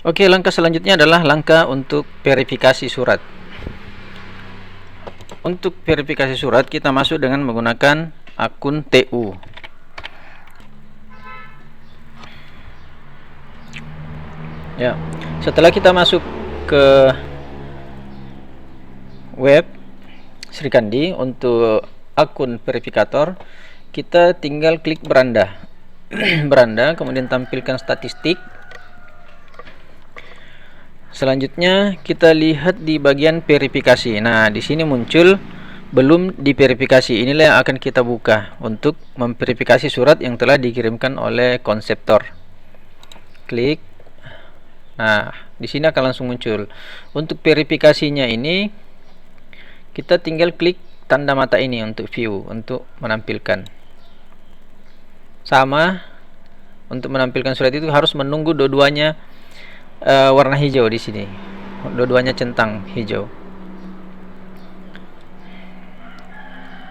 Oke, langkah selanjutnya adalah langkah untuk verifikasi surat. Untuk verifikasi surat kita masuk dengan menggunakan akun TU. Ya, setelah kita masuk ke web Sri Kandi untuk akun verifikator, kita tinggal klik beranda. Beranda, kemudian tampilkan statistik. Selanjutnya kita lihat di bagian verifikasi. Nah, di sini muncul belum diverifikasi. Inilah yang akan kita buka untuk memverifikasi surat yang telah dikirimkan oleh konseptor. Klik. Nah, di sini akan langsung muncul. Untuk verifikasinya ini kita tinggal klik tanda mata ini untuk view, untuk menampilkan. Sama, untuk menampilkan surat itu harus menunggu dua-duanya warna hijau di sini. Dua-duanya centang hijau.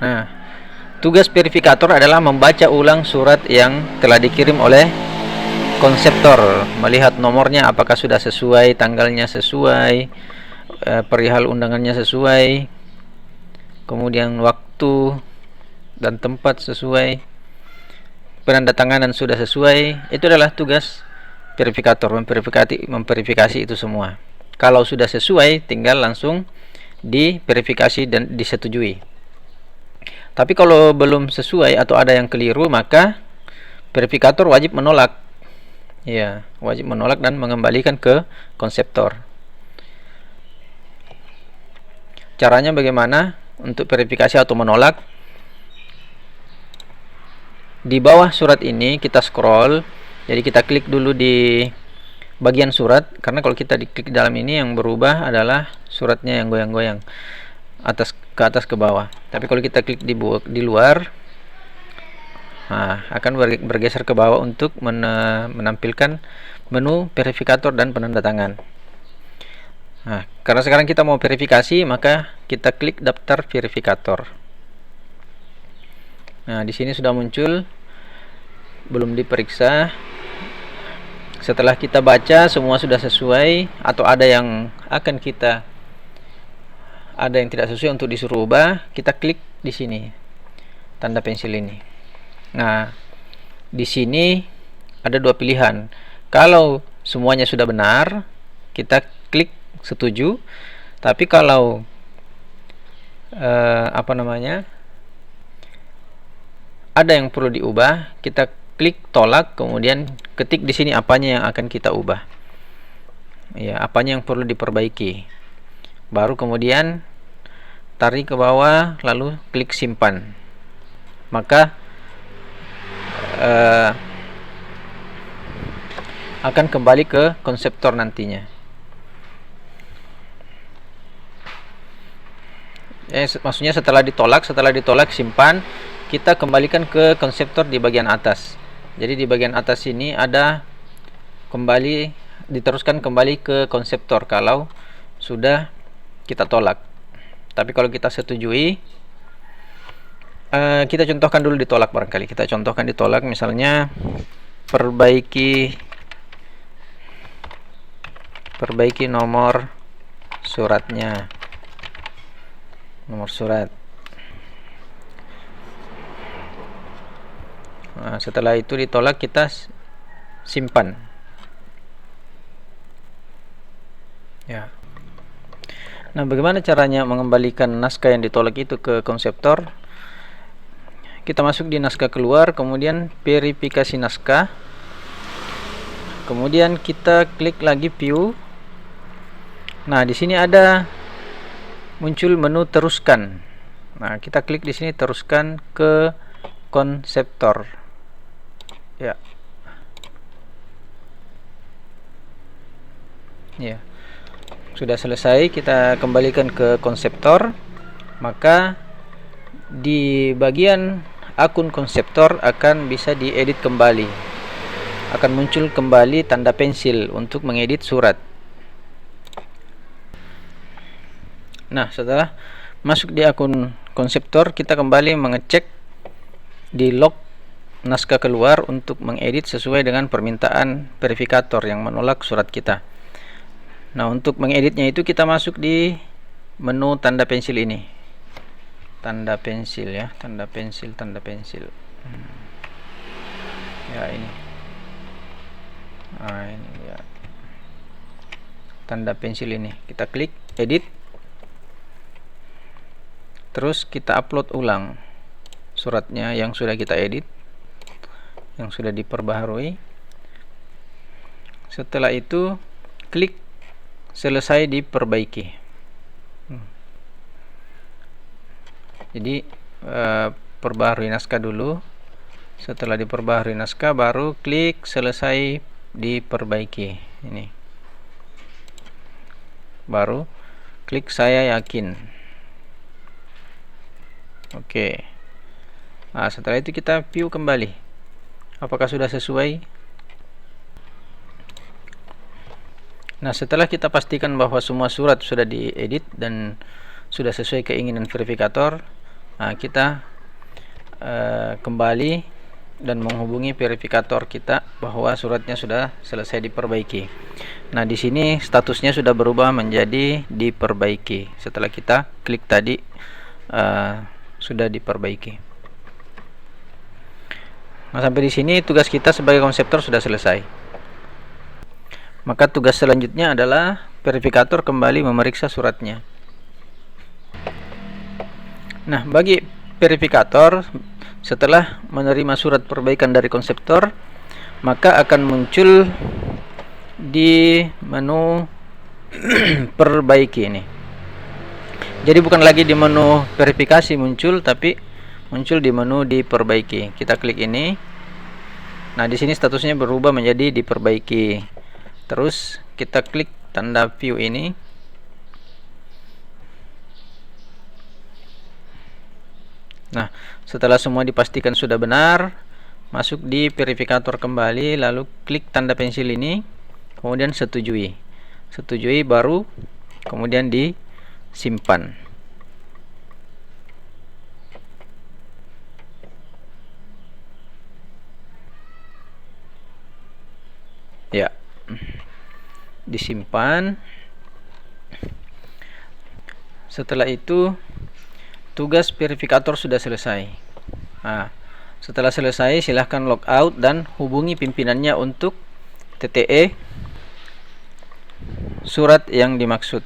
Nah, tugas verifikator adalah membaca ulang surat yang telah dikirim oleh konseptor, melihat nomornya apakah sudah sesuai, tanggalnya sesuai, perihal undangannya sesuai, kemudian waktu dan tempat sesuai, penandatanganan sudah sesuai. Itu adalah tugas verifikator, memverifikasi itu semua. Kalau sudah sesuai, tinggal langsung diverifikasi dan disetujui. Tapi kalau belum sesuai atau ada yang keliru, maka verifikator wajib menolak. Ya, wajib menolak dan mengembalikan ke konseptor. Caranya bagaimana untuk verifikasi atau menolak? Di bawah surat ini kita scroll. Jadi kita klik dulu di bagian surat, karena kalau kita diklik dalam ini yang berubah adalah suratnya yang goyang-goyang atas ke bawah. Tapi kalau kita klik di luar, nah, akan bergeser ke bawah untuk menampilkan menu verifikator dan penanda tangan. Nah, karena sekarang kita mau verifikasi, maka kita klik daftar verifikator. Nah, di sini sudah muncul, belum diperiksa. Setelah kita baca semua sudah sesuai atau ada yang tidak sesuai untuk disuruh ubah, kita klik di sini tanda pensil ini. Nah, di sini ada dua pilihan. Kalau semuanya sudah benar, kita klik setuju. Tapi kalau ada yang perlu diubah, kita klik tolak, kemudian ketik di sini apanya yang akan kita ubah. Ya, apanya yang perlu diperbaiki. Baru kemudian tarik ke bawah, lalu klik simpan. Maka akan kembali ke konseptor nantinya. Maksudnya setelah ditolak simpan, kita kembalikan ke konseptor di bagian atas. Jadi di bagian atas ini ada diteruskan kembali ke konseptor kalau sudah kita tolak. Tapi kalau kita setujui, kita contohkan dulu ditolak barangkali. Kita contohkan ditolak, misalnya perbaiki nomor suratnya. Nomor surat. Nah, setelah itu ditolak, kita simpan. Ya. Nah, bagaimana caranya mengembalikan naskah yang ditolak itu ke konseptor? Kita masuk di naskah keluar, kemudian verifikasi naskah. Kemudian kita klik lagi view. Nah, di sini ada muncul menu teruskan. Nah, kita klik di sini teruskan ke konseptor. Ya. Ya. Sudah selesai, kita kembalikan ke konseptor. Maka di bagian akun konseptor akan bisa diedit kembali. Akan muncul kembali tanda pensil untuk mengedit surat. Nah, setelah masuk di akun konseptor, kita kembali mengecek di log naskah keluar untuk mengedit sesuai dengan permintaan verifikator yang menolak surat kita. Nah, untuk mengeditnya itu kita masuk di menu tanda pensil ini. Tanda pensil ya, tanda pensil. Ya, ini. Nah, ini ya. Tanda pensil ini. Kita klik edit. Terus kita upload ulang suratnya yang sudah kita edit, yang sudah diperbaharui. Setelah itu klik selesai diperbaiki. Jadi perbaharui naskah dulu. Setelah diperbaharui naskah baru klik selesai diperbaiki. Ini baru klik saya yakin. Oke. Nah, setelah itu kita view kembali apakah sudah sesuai. Nah, setelah kita pastikan bahwa semua surat sudah diedit dan sudah sesuai keinginan verifikator, nah, kita kembali dan menghubungi verifikator kita bahwa suratnya sudah selesai diperbaiki. Nah, di sini statusnya sudah berubah menjadi diperbaiki setelah kita klik tadi sudah diperbaiki. Nah, sampai di sini tugas kita sebagai konseptor sudah selesai. Maka tugas selanjutnya adalah verifikator kembali memeriksa suratnya. Nah, bagi verifikator setelah menerima surat perbaikan dari konseptor, maka akan muncul di menu perbaiki ini. Jadi bukan lagi di menu verifikasi muncul, tapi muncul di menu diperbaiki. Kita klik ini. Nah, di sini statusnya berubah menjadi diperbaiki. Terus kita klik tanda view ini. Nah, setelah semua dipastikan sudah benar, masuk di verifikator kembali, lalu klik tanda pensil ini, kemudian setujui. Setujui baru kemudian disimpan. Ya. Disimpan. Setelah itu tugas verifikator sudah selesai. Nah, setelah selesai silahkan logout dan hubungi pimpinannya untuk TTE surat yang dimaksud.